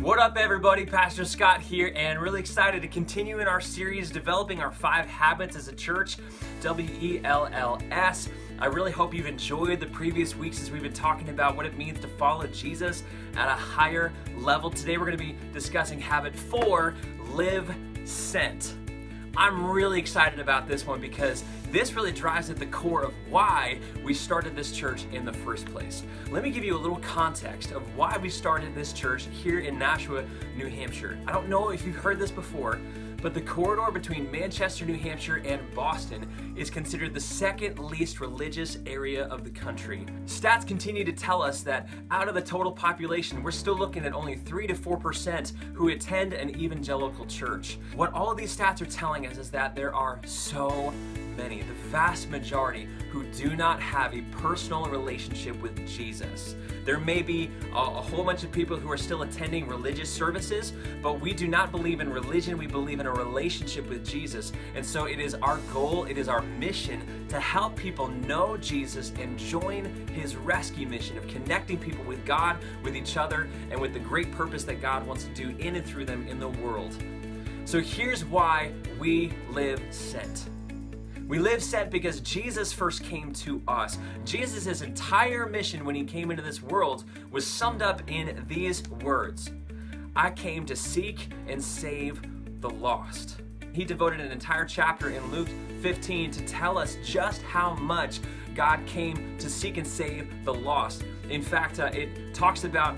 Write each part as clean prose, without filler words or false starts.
What up, everybody? Pastor Scott here, and really excited to continue in our series developing our 5 habits as a church, WELLS. I really hope you've enjoyed the previous weeks as we've been talking about what it means to follow Jesus at a higher level. Today we're going to be discussing habit 4, live sent. I'm really excited about this one because this really drives at the core of why we started this church in the first place. Let me give you a little context of why we started this church here in Nashua, New Hampshire. I don't know if you've heard this before, but the corridor between Manchester, New Hampshire and Boston is considered the second least religious area of the country. Stats continue to tell us that out of the total population, we're still looking at only 3 to 4% who attend an evangelical church. What all of these stats are telling us is that there are so many, the vast majority, who do not have a personal relationship with Jesus. There may be a whole bunch of people who are still attending religious services, but we do not believe in religion, we believe in a relationship with Jesus. And so it is our goal, it is our mission to help people know Jesus and join his rescue mission of connecting people with God, with each other, and with the great purpose that God wants to do in and through them in the world. So here's why we live sent. We live sent because Jesus first came to us. Jesus' entire mission when he came into this world was summed up in these words: I came to seek and save the lost. He devoted an entire chapter in Luke 15 to tell us just how much God came to seek and save the lost. In fact, it talks about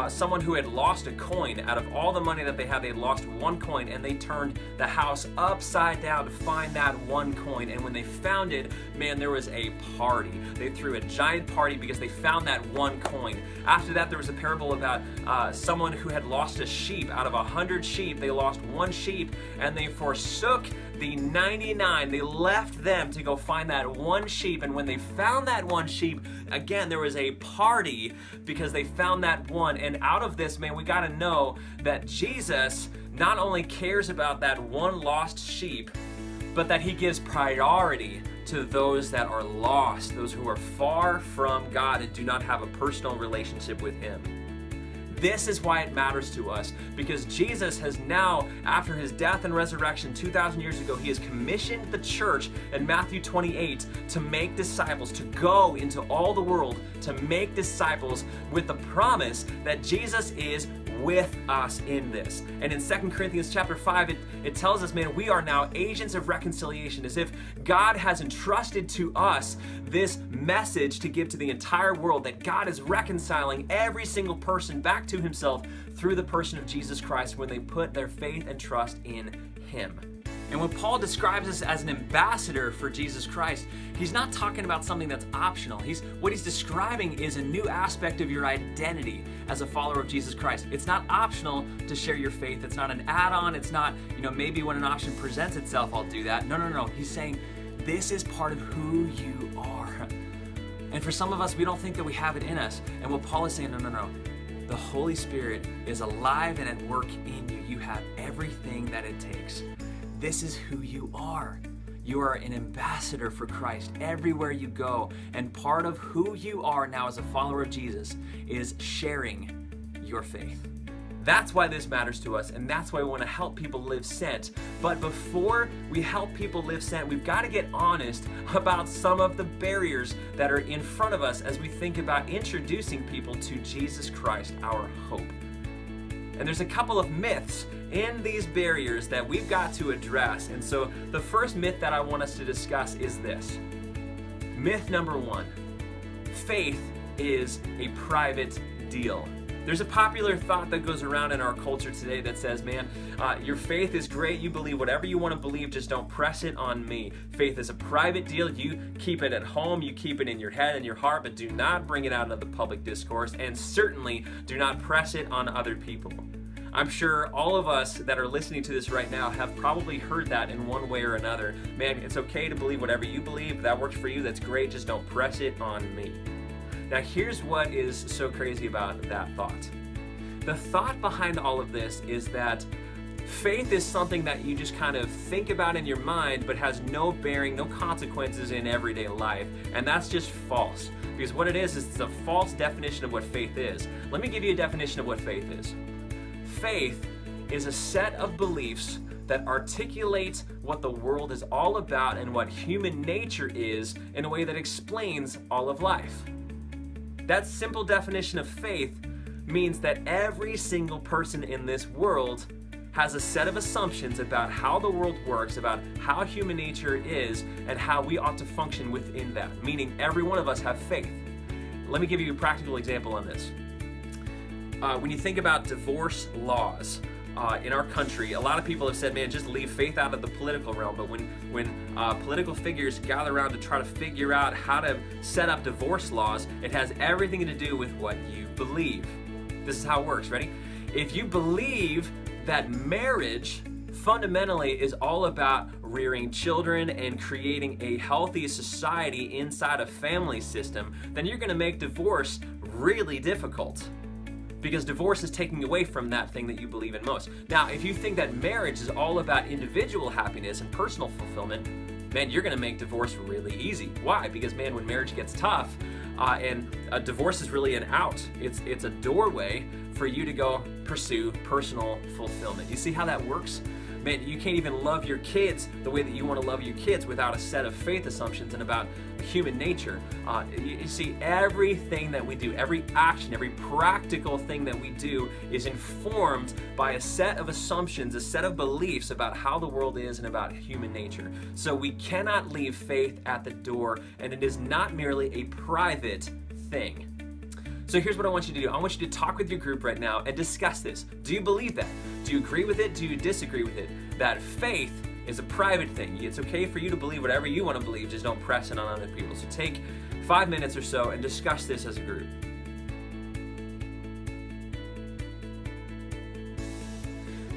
someone who had lost a coin. Out of all the money that they had lost one coin, and they turned the house upside down to find that one coin. And when they found it, man, there was a party. They threw a giant party because they found that one coin. After that, there was a parable about someone who had lost a sheep. Out of 100 sheep, they lost one sheep, and they forsook the 99. They left them to go find that one sheep. And when they found that one sheep, again, there was a party because they found that one. And out of this, man, we got to know that Jesus not only cares about that one lost sheep, but that he gives priority to those that are lost, those who are far from God and do not have a personal relationship with him. This is why it matters to us, because Jesus has now, after his death and resurrection 2,000 years ago, he has commissioned the church in Matthew 28 to make disciples, to go into all the world, to make disciples with the promise that Jesus is with us in this. And in 2 Corinthians chapter 5, it tells us, man, we are now agents of reconciliation, as if God has entrusted to us this message to give to the entire world, that God is reconciling every single person back to himself through the person of Jesus Christ when they put their faith and trust in him. And when Paul describes us as an ambassador for Jesus Christ, he's not talking about something that's optional. What he's describing is a new aspect of your identity as a follower of Jesus Christ. It's not optional to share your faith. It's not an add-on. It's not, maybe when an option presents itself, I'll do that. No. He's saying this is part of who you are. And for some of us, we don't think that we have it in us. And what Paul is saying, no. The Holy Spirit is alive and at work in you. You have everything that it takes. This is who you are. You are an ambassador for Christ everywhere you go. And part of who you are now as a follower of Jesus is sharing your faith. That's why this matters to us, and that's why we want to help people live sent. But before we help people live sent, we've got to get honest about some of the barriers that are in front of us as we think about introducing people to Jesus Christ, our hope. And there's a couple of myths in these barriers that we've got to address. And so the first myth that I want us to discuss is this. Myth number 1, faith is a private deal. There's a popular thought that goes around in our culture today that says, man, your faith is great. You believe whatever you want to believe, just don't press it on me. Faith is a private deal. You keep it at home. You keep it in your head and your heart, but do not bring it out into the public discourse, and certainly do not press it on other people. I'm sure all of us that are listening to this right now have probably heard that in one way or another. Man, it's okay to believe whatever you believe. If that works for you, that's great. Just don't press it on me. Now, here's what is so crazy about that thought. The thought behind all of this is that faith is something that you just kind of think about in your mind, but has no bearing, no consequences in everyday life. And that's just false. Because what it is it's a false definition of what faith is. Let me give you a definition of what faith is. Faith is a set of beliefs that articulates what the world is all about and what human nature is in a way that explains all of life. That simple definition of faith means that every single person in this world has a set of assumptions about how the world works, about how human nature is, and how we ought to function within that, meaning every one of us have faith. Let me give you a practical example on this. When you think about divorce laws in our country, a lot of people have said, man, just leave faith out of the political realm. But when political figures gather around to try to figure out how to set up divorce laws, it has everything to do with what you believe. This is how it works. Ready? If you believe that marriage fundamentally is all about rearing children and creating a healthy society inside a family system, then you're going to make divorce really difficult, because divorce is taking away from that thing that you believe in most. Now, if you think that marriage is all about individual happiness and personal fulfillment, man, you're going to make divorce really easy. Why? Because, man, when marriage gets tough, and a divorce is really an out. It's a doorway for you to go pursue personal fulfillment. You see how that works? Man, you can't even love your kids the way that you want to love your kids without a set of faith assumptions and about human nature. You see, everything that we do, every action, every practical thing that we do is informed by a set of assumptions, a set of beliefs about how the world is and about human nature. So we cannot leave faith at the door, and it is not merely a private thing. So here's what I want you to do. I want you to talk with your group right now and discuss this. Do you believe that? Do you agree with it? Do you disagree with it? That faith is a private thing. It's okay for you to believe whatever you want to believe, just don't press it on other people. So take 5 minutes or so and discuss this as a group.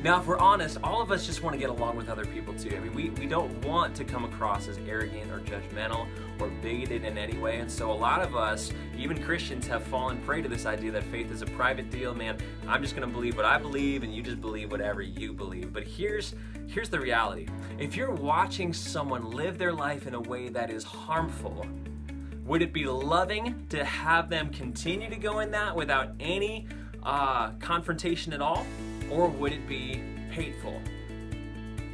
Now, if we're honest, all of us just want to get along with other people too. I mean, we don't want to come across as arrogant or judgmental or bigoted in any way. And so a lot of us, even Christians, have fallen prey to this idea that faith is a private deal. Man, I'm just going to believe what I believe and you just believe whatever you believe. But here's the reality. If you're watching someone live their life in a way that is harmful, would it be loving to have them continue to go in that without any confrontation at all? Or would it be hateful?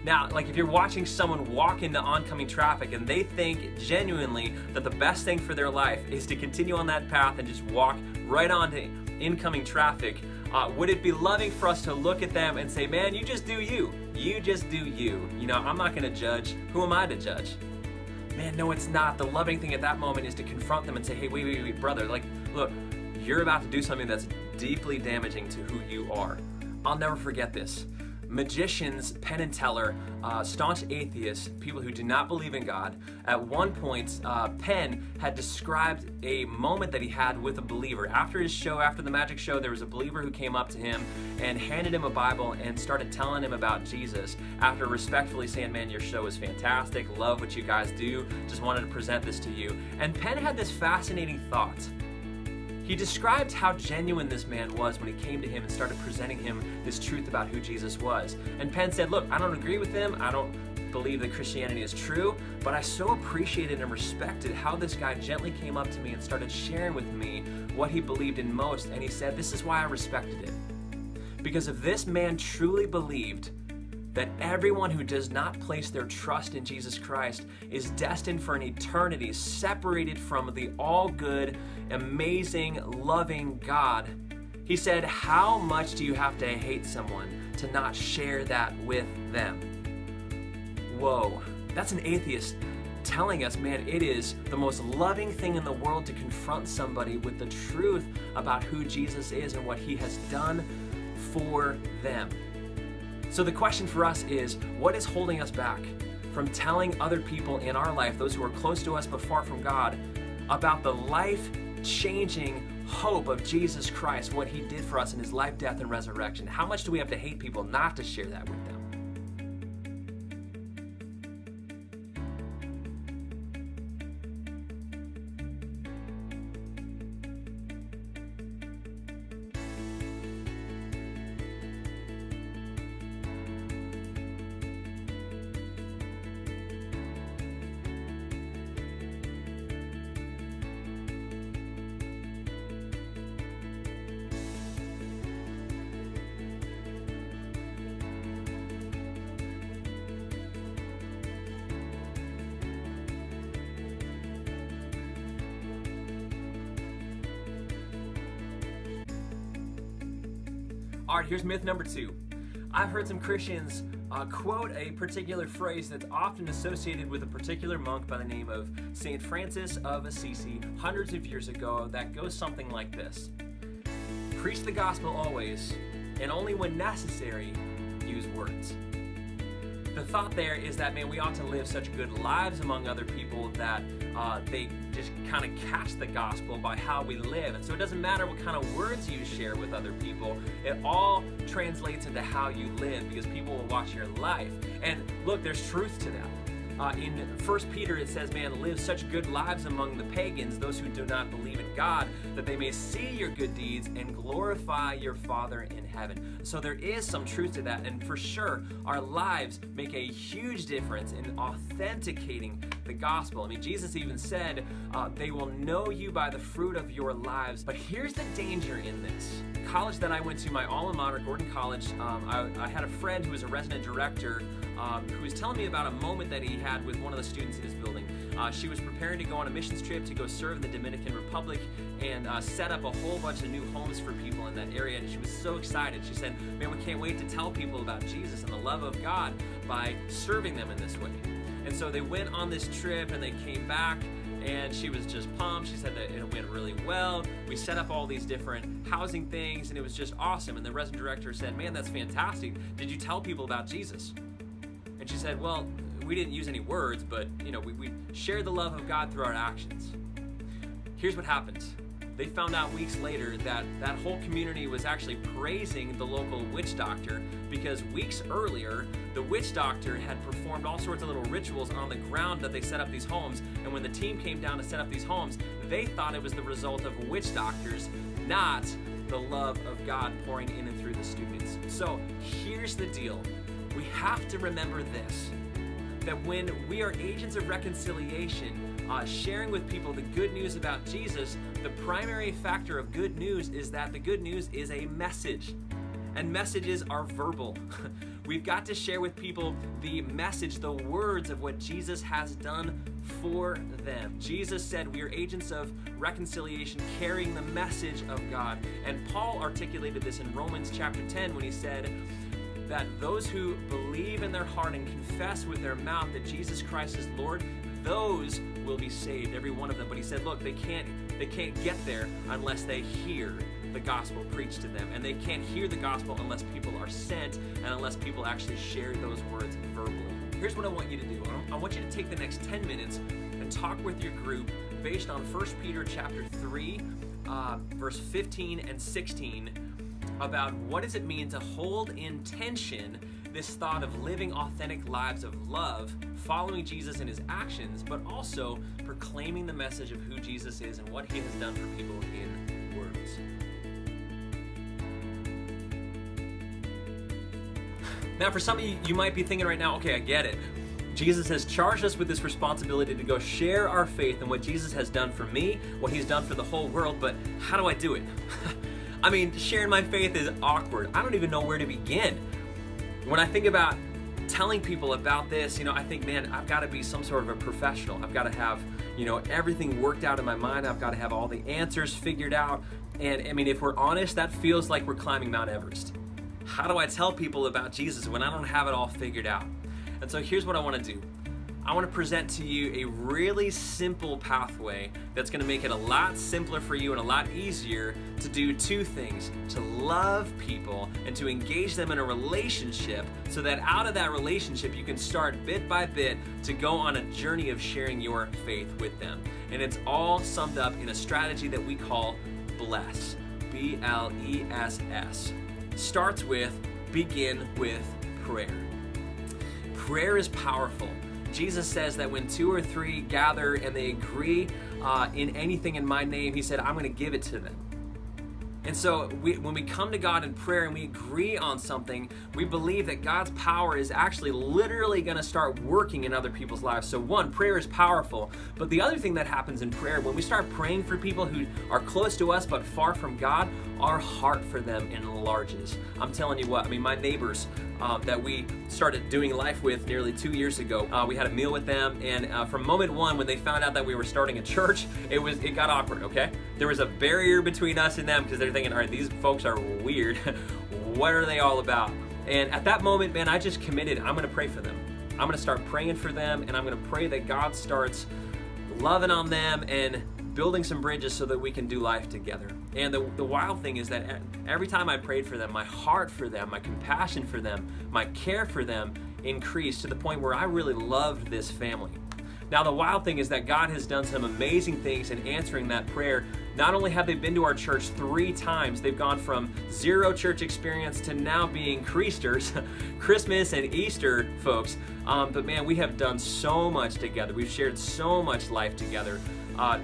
Now, like if you're watching someone walk into oncoming traffic and they think genuinely that the best thing for their life is to continue on that path and just walk right onto incoming traffic, would it be loving for us to look at them and say, man, you just do you. You just do you. You know, I'm not going to judge. Who am I to judge? Man, no, it's not. The loving thing at that moment is to confront them and say, hey, wait, brother, like, look, you're about to do something that's deeply damaging to who you are. I'll never forget this. Magicians, Penn and Teller, staunch atheists, people who do not believe in God. At one point, Penn had described a moment that he had with a believer. After his show, after the magic show, there was a believer who came up to him and handed him a Bible and started telling him about Jesus after respectfully saying, man, your show is fantastic, love what you guys do, just wanted to present this to you. And Penn had this fascinating thought. He described how genuine this man was when he came to him and started presenting him this truth about who Jesus was. And Penn said, look, I don't agree with him. I don't believe that Christianity is true, but I so appreciated and respected how this guy gently came up to me and started sharing with me what he believed in most. And he said, this is why I respected it. Because if this man truly believed that everyone who does not place their trust in Jesus Christ is destined for an eternity separated from the all-good, amazing, loving God, he said, how much do you have to hate someone to not share that with them? Whoa, that's an atheist telling us, man, it is the most loving thing in the world to confront somebody with the truth about who Jesus is and what he has done for them. So the question for us is, what is holding us back from telling other people in our life, those who are close to us but far from God, about the life-changing hope of Jesus Christ, what he did for us in his life, death, and resurrection? How much do we have to hate people not to share that with them? All right, here's myth number 2. I've heard some Christians quote a particular phrase that's often associated with a particular monk by the name of St. Francis of Assisi hundreds of years ago that goes something like this. Preach the gospel always, and only when necessary, use words. The thought there is that, man, we ought to live such good lives among other people that they just kind of catch the gospel by how we live. And so it doesn't matter what kind of words you share with other people. It all translates into how you live because people will watch your life. And look, there's truth to that. In 1 Peter it says, man, live such good lives among the pagans, those who do not believe in God, that they may see your good deeds and glorify your Father in heaven. So there is some truth to that, and for sure, our lives make a huge difference in authenticating the gospel. I mean, Jesus even said, they will know you by the fruit of your lives. But here's the danger in this. College that I went to, my alma mater, Gordon College, I had a friend who was a resident director who was telling me about a moment that he had with one of the students in his building. She was preparing to go on a missions trip to go serve in the Dominican Republic and set up a whole bunch of new homes for people in that area, and she was so excited. She said, man, we can't wait to tell people about Jesus and the love of God by serving them in this way. And so they went on this trip and they came back, and she was just pumped. She said that it went really well. We set up all these different housing things, and it was just awesome. And the resident director said, man, that's fantastic. Did you tell people about Jesus? And she said, well, we didn't use any words, but we shared the love of God through our actions. Here's what happened. They found out weeks later that that whole community was actually praising the local witch doctor because weeks earlier, the witch doctor had performed all sorts of little rituals on the ground that they set up these homes. And when the team came down to set up these homes, they thought it was the result of witch doctors, not the love of God pouring in and through the students. So here's the deal. We have to remember this, that when we are agents of reconciliation, sharing with people the good news about Jesus, the primary factor of good news is that the good news is a message. And messages are verbal. We've got to share with people the message, the words of what Jesus has done for them. Jesus said we are agents of reconciliation, carrying the message of God. And Paul articulated this in Romans chapter 10 when he said that those who believe in their heart and confess with their mouth that Jesus Christ is Lord, those will be saved, every one of them. But he said, look, they can't get there unless they hear the gospel preached to them. And they can't hear the gospel unless people are sent and unless people actually share those words verbally. Here's what I want you to do. I want you to take the next 10 minutes and talk with your group based on 1 Peter chapter 3, verse 15 and 16 about what does it mean to hold in tension this thought of living authentic lives of love, following Jesus in his actions, but also proclaiming the message of who Jesus is and what he has done for people in words. Now, for some of you, you might be thinking right now, okay, I get it. Jesus has charged us with this responsibility to go share our faith in what Jesus has done for me, what he's done for the whole world, but how do I do it? I mean, sharing my faith is awkward. I don't even know where to begin. When I think about telling people about this, I think, man, I've got to be some sort of a professional. I've got to have, everything worked out in my mind. I've got to have all the answers figured out. And I mean, if we're honest, that feels like we're climbing Mount Everest. How do I tell people about Jesus when I don't have it all figured out? And so here's what I want to do. I want to present to you a really simple pathway that's going to make it a lot simpler for you and a lot easier to do two things: to love people and to engage them in a relationship, so that out of that relationship you can start bit by bit to go on a journey of sharing your faith with them. And it's all summed up in a strategy that we call BLESS. B-L-E-S-S. Starts with, begin with prayer. Prayer is powerful. Jesus says that when 2 or 3 gather and they agree in anything in my name, he said, I'm going to give it to them. And so when we come to God in prayer and we agree on something, we believe that God's power is actually literally going to start working in other people's lives. So one, prayer is powerful. But the other thing that happens in prayer, when we start praying for people who are close to us but far from God, our heart for them enlarges. I'm telling you what, my neighbors that we started doing life with nearly 2 years ago, we had a meal with them, and from moment one when they found out that we were starting a church, it got awkward, okay? There was a barrier between us and them because they're thinking, all right, these folks are weird. what are they all about? And at that moment, man, I just committed, I'm gonna pray for them. I'm gonna start praying for them, and I'm gonna pray that God starts loving on them and building some bridges so that we can do life together. And the wild thing is that every time I prayed for them, my heart for them, my compassion for them, my care for them increased to the point where I really loved this family. Now, the wild thing is that God has done some amazing things in answering that prayer. Not only have they been to our church 3 times, they've gone from 0 church experience to now being Creasters, Christmas and Easter folks. But man, we have done so much together. We've shared so much life together.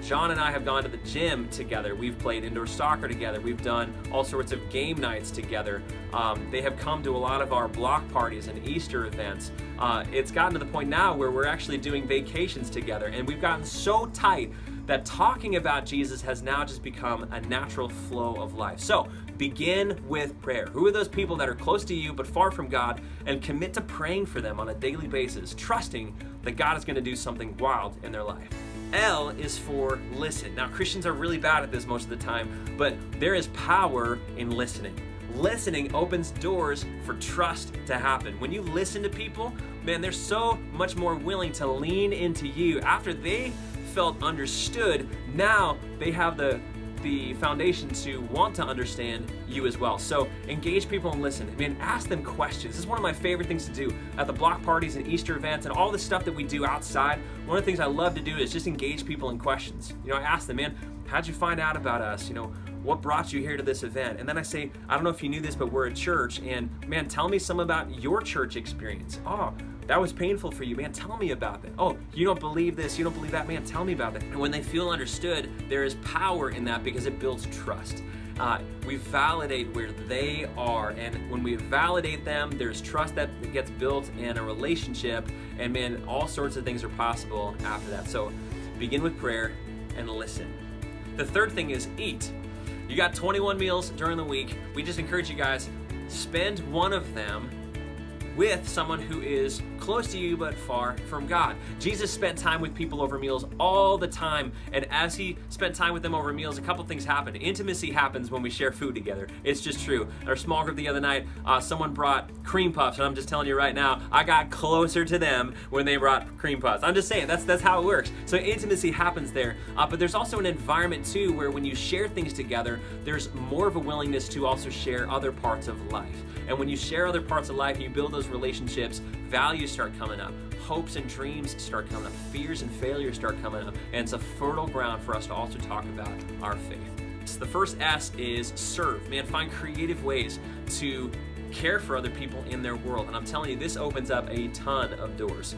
John and I have gone to the gym together. We've played indoor soccer together. We've done all sorts of game nights together. They have come to a lot of our block parties and Easter events. It's gotten to the point now where we're actually doing vacations together, and we've gotten so tight that talking about Jesus has now just become a natural flow of life. So begin with prayer. Who are those people that are close to you but far from God, and commit to praying for them on a daily basis, trusting that God is going to do something wild in their life. L is for listen. Now, Christians are really bad at this most of the time, but there is power in listening. Listening opens doors for trust to happen. When you listen to people, man, they're so much more willing to lean into you. After they felt understood, now they have the foundation to want to understand you as well. So engage people and listen. I mean, ask them questions. This is one of my favorite things to do at the block parties and Easter events and all the stuff that we do outside. One of the things I love to do is just engage people in questions. You know, I ask them, man, how'd you find out about us? You know, what brought you here to this event? And then I say, I don't know if you knew this, but we're a church, and man, tell me some about your church experience. Oh, that was painful for you, man, tell me about that. Oh, you don't believe this, you don't believe that, man, tell me about that. And when they feel understood, there is power in that because it builds trust. We validate where they are, and when we validate them, there's trust that gets built and a relationship, and man, all sorts of things are possible after that. So begin with prayer and listen. The third thing is eat. You got 21 meals during the week. We just encourage you guys, spend one of them with someone who is close to you but far from God. Jesus spent time with people over meals all the time, and as he spent time with them over meals, a couple things happened. Intimacy happens when we share food together. It's just true. In our small group the other night, someone brought cream puffs, and I'm just telling you right now, I got closer to them when they brought cream puffs. I'm just saying, that's how it works. So intimacy happens there, but there's also an environment too where when you share things together, there's more of a willingness to also share other parts of life. And when you share other parts of life and you build those relationships, values start coming up, hopes and dreams start coming up, fears and failures start coming up, and it's a fertile ground for us to also talk about our faith. So the first S is serve. Man, find creative ways to care for other people in their world. And I'm telling you, this opens up a ton of doors.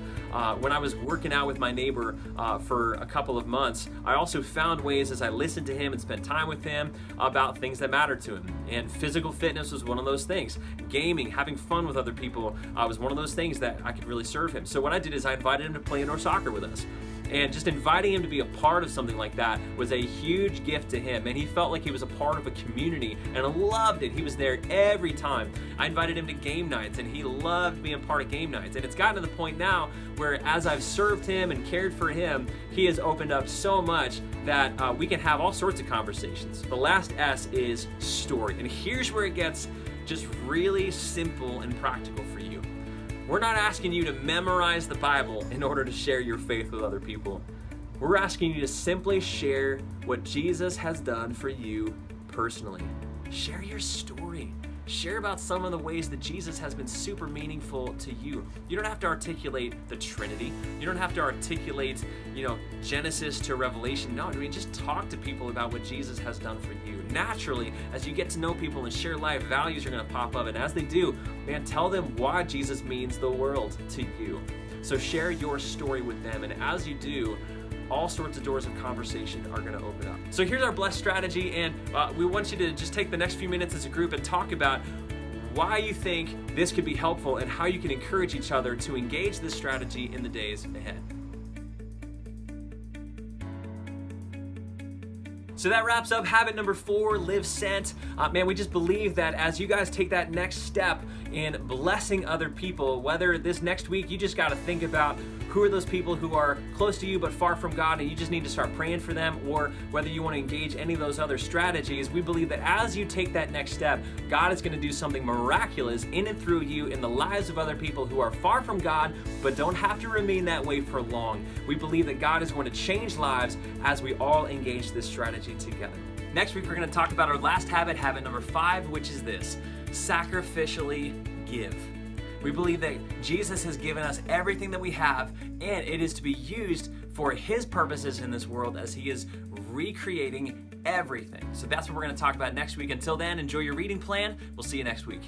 When I was working out with my neighbor for a couple of months, I also found ways as I listened to him and spent time with him about things that mattered to him. And physical fitness was one of those things. Gaming, having fun with other people was one of those things that I could really serve him. So what I did is I invited him to play indoor soccer with us. And just inviting him to be a part of something like that was a huge gift to him. And he felt like he was a part of a community and I loved it. He was there every time. I invited him to game nights and he loved being part of game nights. And it's gotten to the point now where as I've served him and cared for him, he has opened up so much that we can have all sorts of conversations. The last S is story. And here's where it gets just really simple and practical for you. We're not asking you to memorize the Bible in order to share your faith with other people. We're asking you to simply share what Jesus has done for you personally. Share your story. Share about some of the ways that Jesus has been super meaningful to you. You don't have to articulate the Trinity. You don't have to articulate, Genesis to Revelation. No, just talk to people about what Jesus has done for you. Naturally, as you get to know people and share life, values are going to pop up. And as they do, man, tell them why Jesus means the world to you. So share your story with them. And as you do, all sorts of doors of conversation are going to open up. So here's our blessed strategy, and we want you to just take the next few minutes as a group and talk about why you think this could be helpful and how you can encourage each other to engage this strategy in the days ahead. So that wraps up habit number 4, live sent. Man, we just believe that as you guys take that next step in blessing other people, whether this next week you just got to think about who are those people who are close to you but far from God and you just need to start praying for them, or whether you want to engage any of those other strategies, we believe that as you take that next step, God is going to do something miraculous in and through you in the lives of other people who are far from God but don't have to remain that way for long. We believe that God is going to change lives as we all engage this strategy together. Next week, we're going to talk about our last habit, habit number 5, which is this: sacrificially give. We believe that Jesus has given us everything that we have, and it is to be used for His purposes in this world as He is recreating everything. So that's what we're going to talk about next week. Until then, enjoy your reading plan. We'll see you next week.